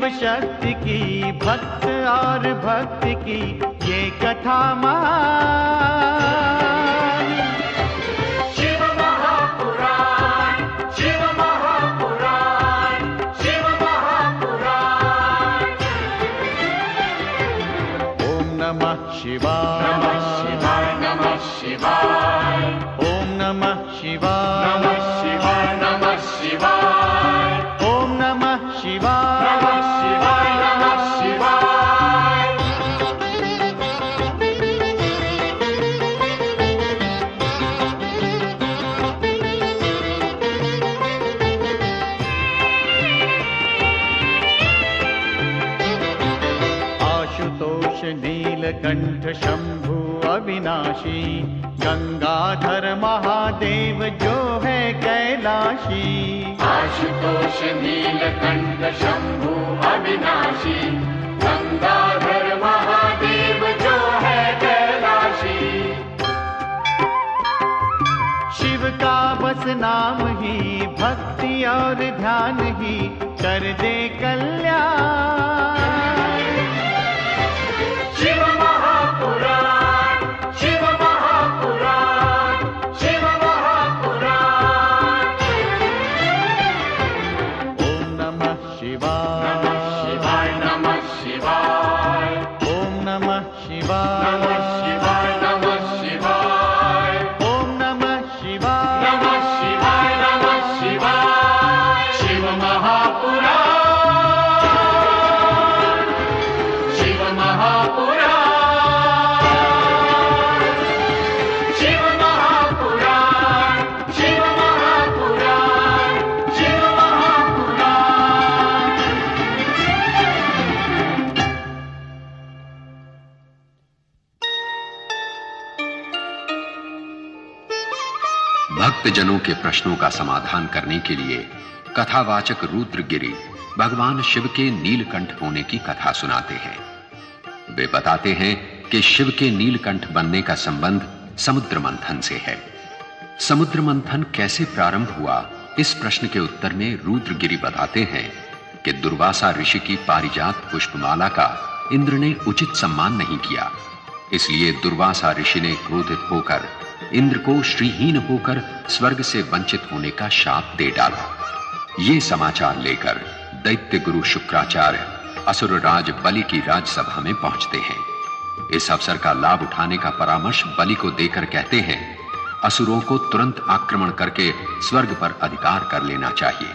शिव शक्ति की, भक्त और भक्ति की ये कथा महान। शिव महापुराण, शिव महापुराण, शिव महापुराण। ओम नमः शिवाय, नमः शिवाय, नमः शिवाय, ओम नमः शिवाय, नमः शिवाय, नमः शिवाय, ओम नमः शिवाय, नमः शिवाय, नमः शिवाय। आशुतोष नीलकंठ शंभु अविनाशी, गंगाधर महादेव जो है कैलाशी। आशुतोष नीलकंठ शंभु अविनाशी, गंगाधर महादेव जो है कैलाशी। शिव का बस नाम ही, भक्ति और ध्यान ही कर दे कल्याण। शिव महापुराण, शिव महापुराण, शिव महापुराण। ओम नमः शिवाय, नमः शिवाय, नमः शिवाय, ओम नमः शिवाय, नमः शिवाय, नमः शिवाय, ओम नमः शिवाय, नमः शिवाय, नमः शिवाय। शिव महापुराण, शिव महापुराण, शिव महापुराण, शिव महापुराण, शिव महापुराण। भक्तजनों के प्रश्नों का समाधान करने के लिए कथावाचक रुद्रगिरी भगवान शिव के नीलकंठ होने की कथा सुनाते हैं। वे बताते हैं कि शिव के नीलकंठ बनने का संबंध समुद्र मंथन से है। समुद्र मंथन कैसे प्रारंभ हुआ, इस प्रश्न के उत्तर में रुद्रगिरी बताते हैं कि दुर्वासा ऋषि की पारिजात पुष्पमाला का इंद्र ने उचित सम्मान नहीं किया। इसलिए दुर्वासा ऋषि ने क्रोधित होकर इंद्र को श्रीहीन होकर स्वर्ग से वंचित होने का शाप दे डाला। ये समाचार लेकर दैत्य गुरु शुक्राचार्य असुरराज बलि की राजसभा में पहुंचते हैं। इस अवसर का लाभ उठाने का परामर्श बलि को देकर कहते हैं, असुरों को तुरंत आक्रमण करके स्वर्ग पर अधिकार कर लेना चाहिए।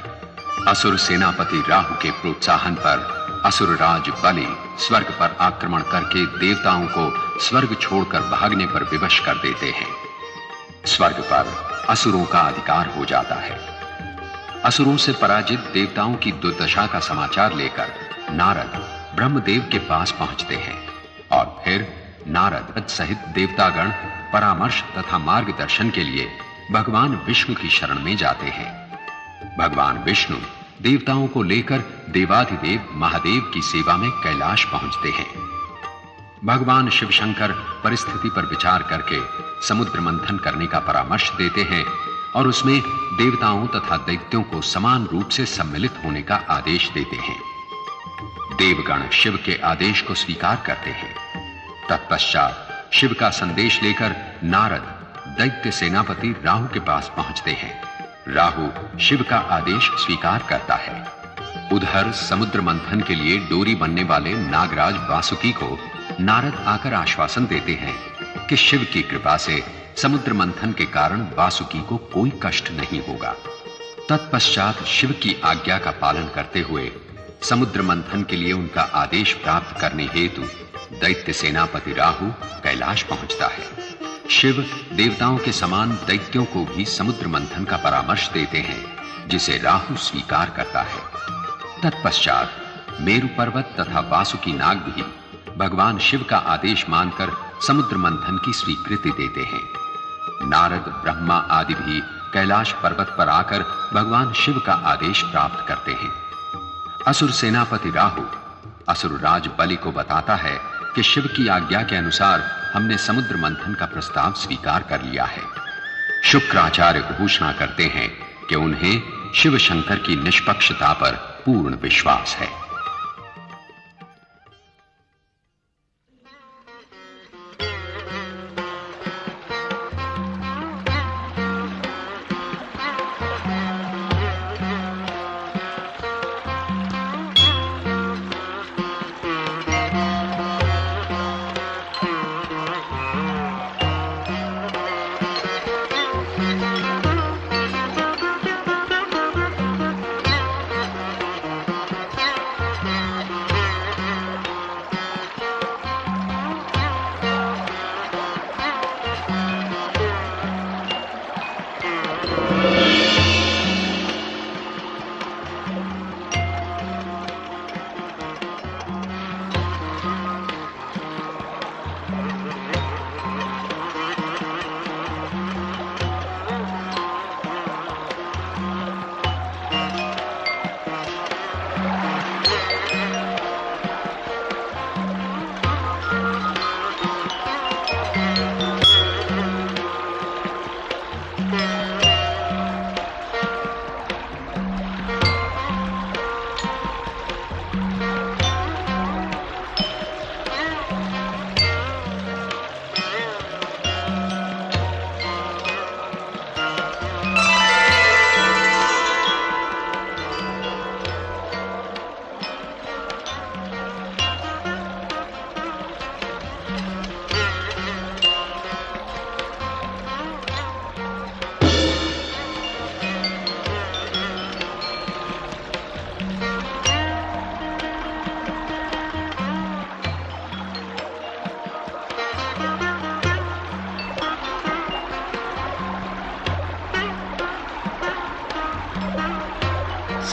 असुर सेनापति राहु के प्रोत्साहन पर असुरराज बलि स्वर्ग पर आक्रमण करके देवताओं को स्वर्ग छोड़कर भागने पर विवश कर देते हैं। स्वर्ग पर असुरों का अधिकार हो जाता है। असुरों से पराजित देवताओं की दुर्दशा का समाचार लेकर नारद ब्रह्मदेव के पास पहुंचते हैं और फिर नारद सहित देवतागण परामर्श तथा मार्गदर्शन के लिए भगवान विष्णु की शरण में जाते हैं। भगवान विष्णु देवताओं को लेकर देवाधिदेव महादेव की सेवा में कैलाश पहुंचते हैं। भगवान शिव शंकर परिस्थिति पर विचार करके समुद्र मंथन करने का परामर्श देते हैं और उसमें देवताओं तथा दैत्यों को समान रूप से सम्मिलित होने का आदेश देते हैं। देवगण शिव के आदेश को स्वीकार करते हैं। तत्पश्चात शिव का संदेश लेकर नारद दैत्य सेनापति राहु के पास पहुंचते हैं। राहु शिव का आदेश स्वीकार करता है। उधर समुद्र मंथन के लिए डोरी बनने वाले नागराज वासुकी को नारद आकर आश्वासन देते हैं कि शिव की कृपा से समुद्र मंथन के कारण वासुकी को कोई कष्ट नहीं होगा। तत्पश्चात शिव की आज्ञा का पालन करते हुए समुद्र मंथन के लिए उनका आदेश प्राप्त करने हेतु दैत्य सेनापति राहु कैलाश पहुंचता है। शिव देवताओं के समान दैत्यों को भी समुद्र मंथन का परामर्श देते हैं, जिसे राहु स्वीकार करता है। तत्पश्चात मेरु पर्वत तथा वासुकी नाग भी भगवान शिव का आदेश मानकर समुद्र मंथन की स्वीकृति देते हैं। नारद ब्रह्मा आदि भी कैलाश पर्वत पर आकर भगवान शिव का आदेश प्राप्त करते हैं। असुर सेनापति राहु असुरराज बलि को बताता है कि शिव की आज्ञा के अनुसार हमने समुद्र मंथन का प्रस्ताव स्वीकार कर लिया है। शुक्राचार्य घोषणा करते हैं कि उन्हें शिव शंकर की निष्पक्षता पर पूर्ण विश्वास है।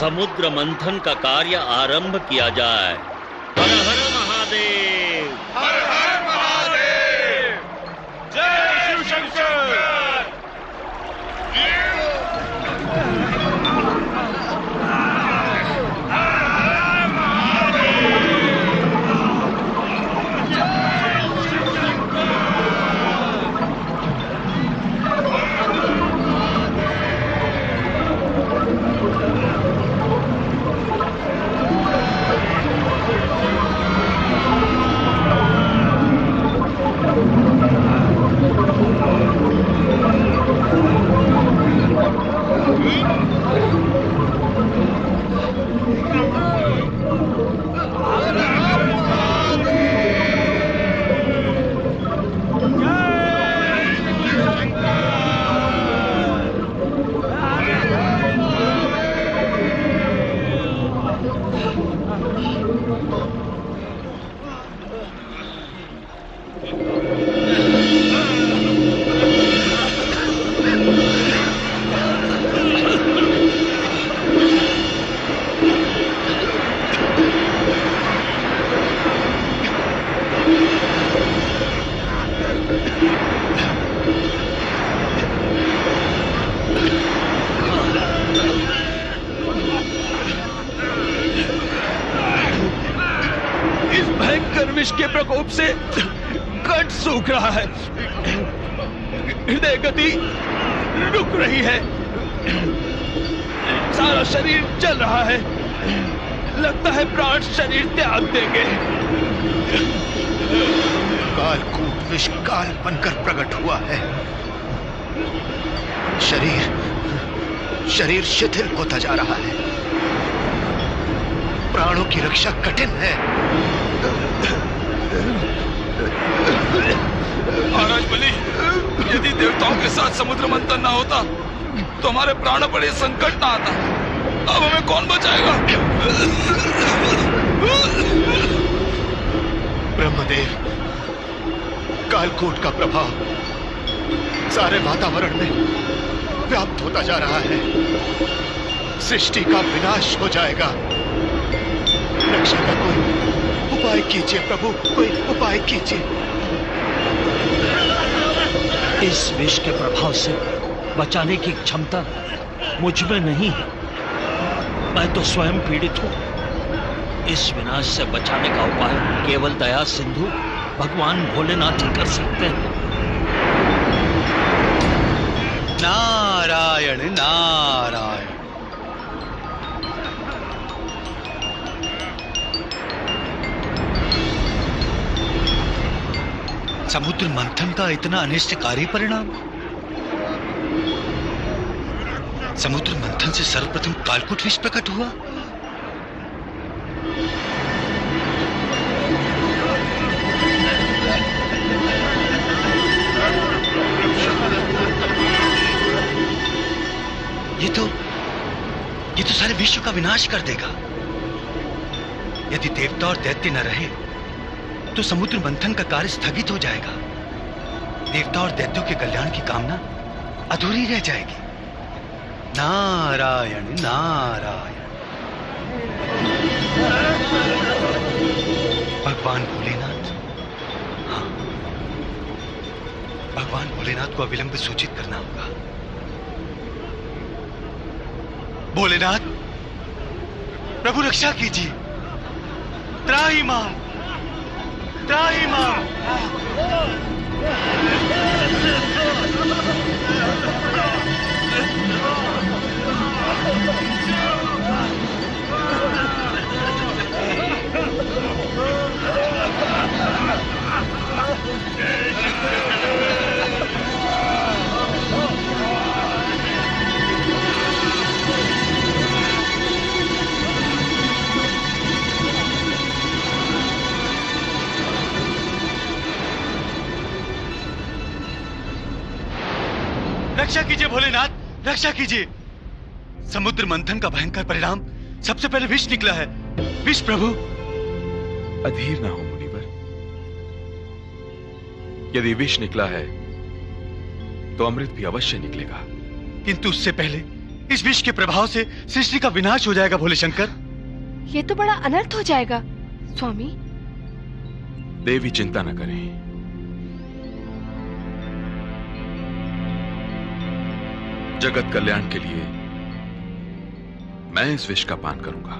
समुद्र मंथन का कार्य आरंभ किया जाए। हर हर महादेव। हर हर महादेव। जय शिव शंकर। विष के प्रकोप से कंठ सूख रहा है, हृदय गति रुक रही है, सारा शरीर जल रहा है, लगता है प्राण शरीर त्याग देंगे। कालकूट विष काल बनकर प्रकट हुआ है। शरीर शिथिल होता जा रहा है। प्राणों की रक्षा कठिन है। महाराज बलि, यदि देवताओं के साथ समुद्र मंथन ना होता तो हमारे प्राणों पर यह संकट ना आता। अब हमें कौन बचाएगा? ब्रह्मदेव, कालकूट का प्रभाव सारे वातावरण में व्याप्त होता जा रहा है। सृष्टि का विनाश हो जाएगा। रक्षा का कोई उपाय कीजिए प्रभु, कोई उपाय कीजिए। इस विष के प्रभाव से बचाने की क्षमता मुझ में नहीं है। मैं तो स्वयं पीड़ित हूं। इस विनाश से बचाने का उपाय केवल दया सिंधु भगवान भोलेनाथ ही कर सकते हैं। नारायण नारायण। समुद्र मंथन का इतना अनिष्टकारी परिणाम। समुद्र मंथन से सर्वप्रथम कालकूट विष प्रकट हुआ। ये तो सारे विश्व का विनाश कर देगा। यदि देवता और दैत्य न रहे तो समुद्र मंथन का कार्य स्थगित हो जाएगा। देवता और दैत्यों के कल्याण की कामना अधूरी रह जाएगी। नारायण नारायण। भगवान भोलेनाथ, हाँ, भगवान भोलेनाथ को अविलंब सूचित करना होगा। भोलेनाथ, प्रभु रक्षा कीजिए। त्राहिमाम, त्राहिमाम। रक्षा कीजिए भोलेनाथ, रक्षा कीजिए। समुद्र मंथन का भयंकर परिणाम सबसे पहले विष निकला है। विष प्रभु। अधीर ना हो मुनिवर। यदि विष निकला है तो अमृत भी अवश्य निकलेगा। किंतु उससे पहले इस विष के प्रभाव से सृष्टि का विनाश हो जाएगा भोले शंकर। ये तो बड़ा अनर्थ हो जाएगा स्वामी। देवी चिंता न करें। जगत कल्याण के लिए मैं इस विष का पान करूंगा।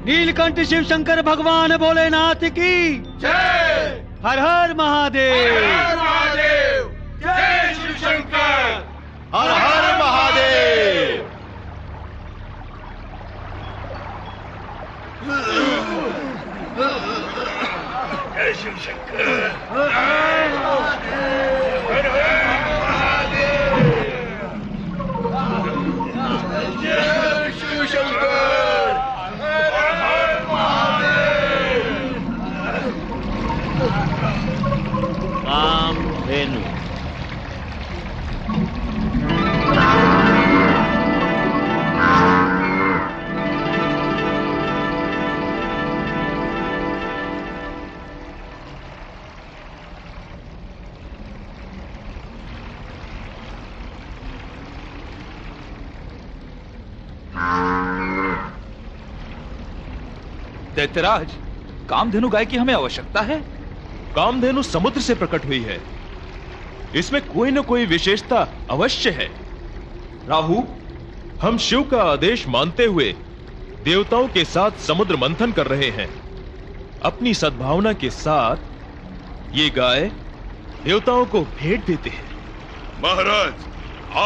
नीलकंठ शिव शंकर भगवान भोलेनाथ की जय। हर हर महादेव। हर हर महादेव। जय शिव शंकर। हर हर महादेव। जय शिव शंकर। हर हर महादेव। जय शिव शंकर। हर हर महादेव। कामधेनु। दैत्यराज, कामधेनु गाय की हमें आवश्यकता है। कामधेनु समुद्र से प्रकट हुई है, इसमें कोई न कोई विशेषता अवश्य है। राहु, हम शिव का आदेश मानते हुए देवताओं के साथ समुद्र मंथन कर रहे हैं। अपनी सद्भावना के साथ ये गाय देवताओं को भेंट देते हैं। महाराज,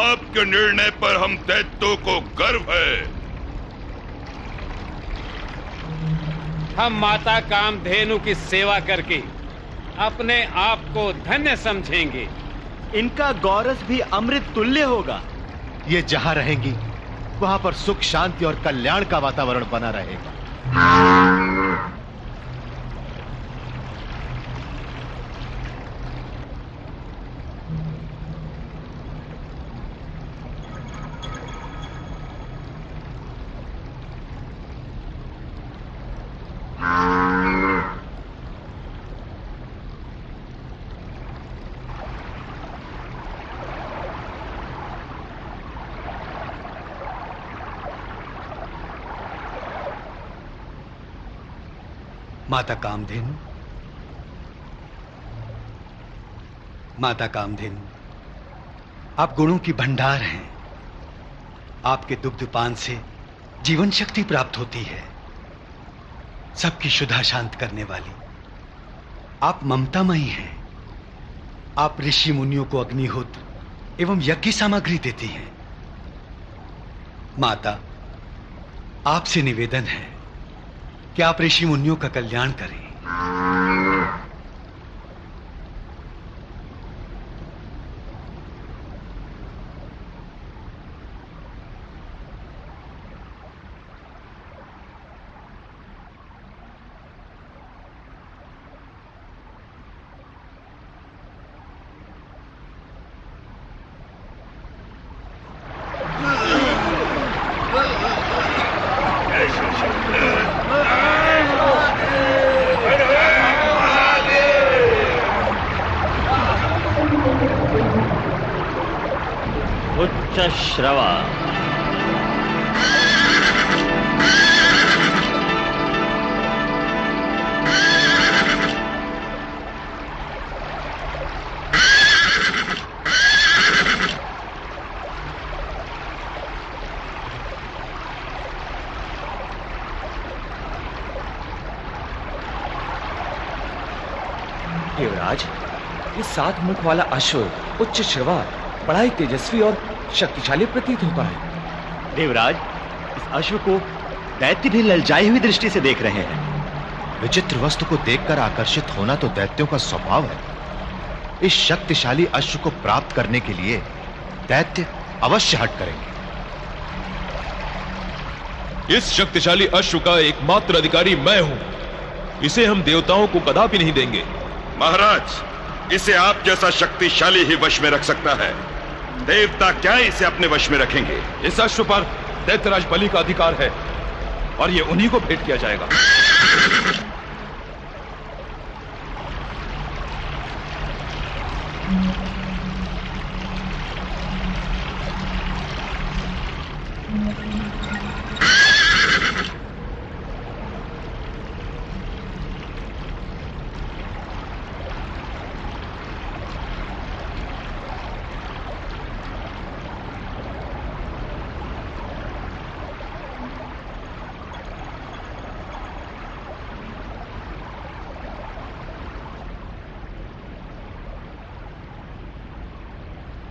आपके निर्णय पर हम दैत्यों को गर्व है। हम माता कामधेनु की सेवा करके अपने आप को धन्य समझेंगे। इनका गौरस भी अमृत तुल्य होगा। ये जहां रहेंगी वहां पर सुख, शांति और कल्याण का वातावरण बना रहेगा। माता कामधेनु, माता कामधेनु, आप गुणों की भंडार हैं। आपके दुग्धपान से जीवन शक्ति प्राप्त होती है। सबकी शुद्धा शांत करने वाली आप ममतामयी हैं। आप ऋषि मुनियों को अग्निहोत्र एवं यज्ञ सामग्री देती हैं। माता, आपसे निवेदन है कि आप ऋषि मुनियों का कल्याण करें। जय शिव शंकर। श्रवा। देवराज, ये 7 मुख वाला अश्व उच्च श्रवा बड़ा ही तेजस्वी और शक्तिशाली प्रतीत होता है। देवराज, इस अश्व को दैत्य भी ललचाई हुई दृष्टि से देख रहे हैं। विचित्र वस्तु को देखकर आकर्षित होना तो दैत्यों का स्वभाव है। इस शक्तिशाली अश्व को प्राप्त करने के लिए दैत्य अवश्य हट करेंगे। इस शक्तिशाली अश्व का एकमात्र अधिकारी मैं हूं। इसे हम देवताओं को कदापि नहीं देंगे। महाराज, इसे आप जैसा शक्तिशाली ही वश में रख सकता है। देवता क्या इसे अपने वश में रखेंगे? इस अश्व पर दैत्यराज बलि का अधिकार है और ये उन्हीं को भेंट किया जाएगा।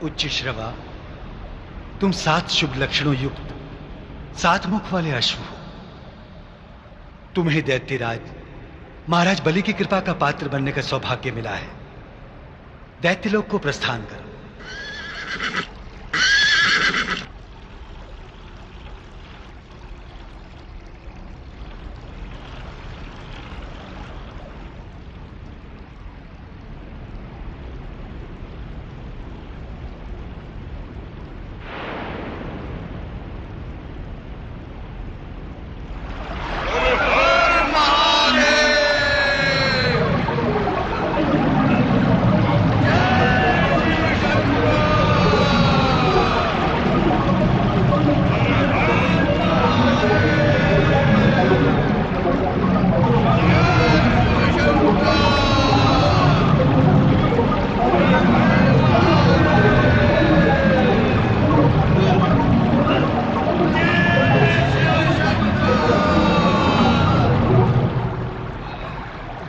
उच्च श्रवा, तुम 7 शुभ लक्षणों युक्त 7 मुख वाले अश्व हो। तुम्हें दैत्यराज महाराज बलि की कृपा का पात्र बनने का सौभाग्य मिला है। दैत्यलोक को प्रस्थान करो।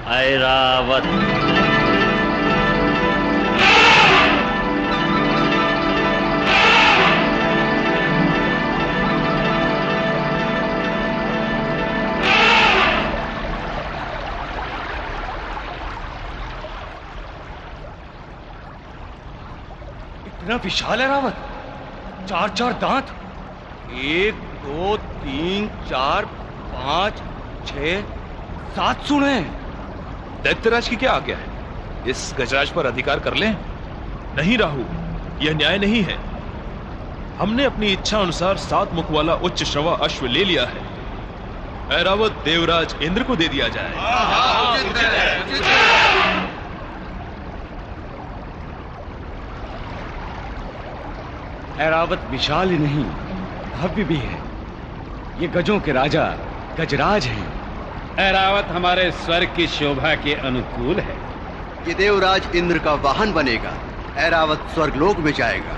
ऐरावत। इतना विशाल ऐरावत, 4 दांत, 1 2 3 4 5 6 7 सूंड हैं। दैत्यराज की क्या आज्ञा है? इस गजराज पर अधिकार कर लें? नहीं राहु, यह न्याय नहीं है। हमने अपनी इच्छा अनुसार 7 मुख वाला उच्च श्रवा अश्व ले लिया है। ऐरावत देवराज इंद्र को दे दिया जाए। ऐरावत विशाल ही नहीं, भव्य भी है। ये गजों के राजा गजराज हैं। ऐरावत हमारे स्वर्ग की शोभा के अनुकूल है। ये देवराज इंद्र का वाहन बनेगा। ऐरावत स्वर्गलोक में जाएगा।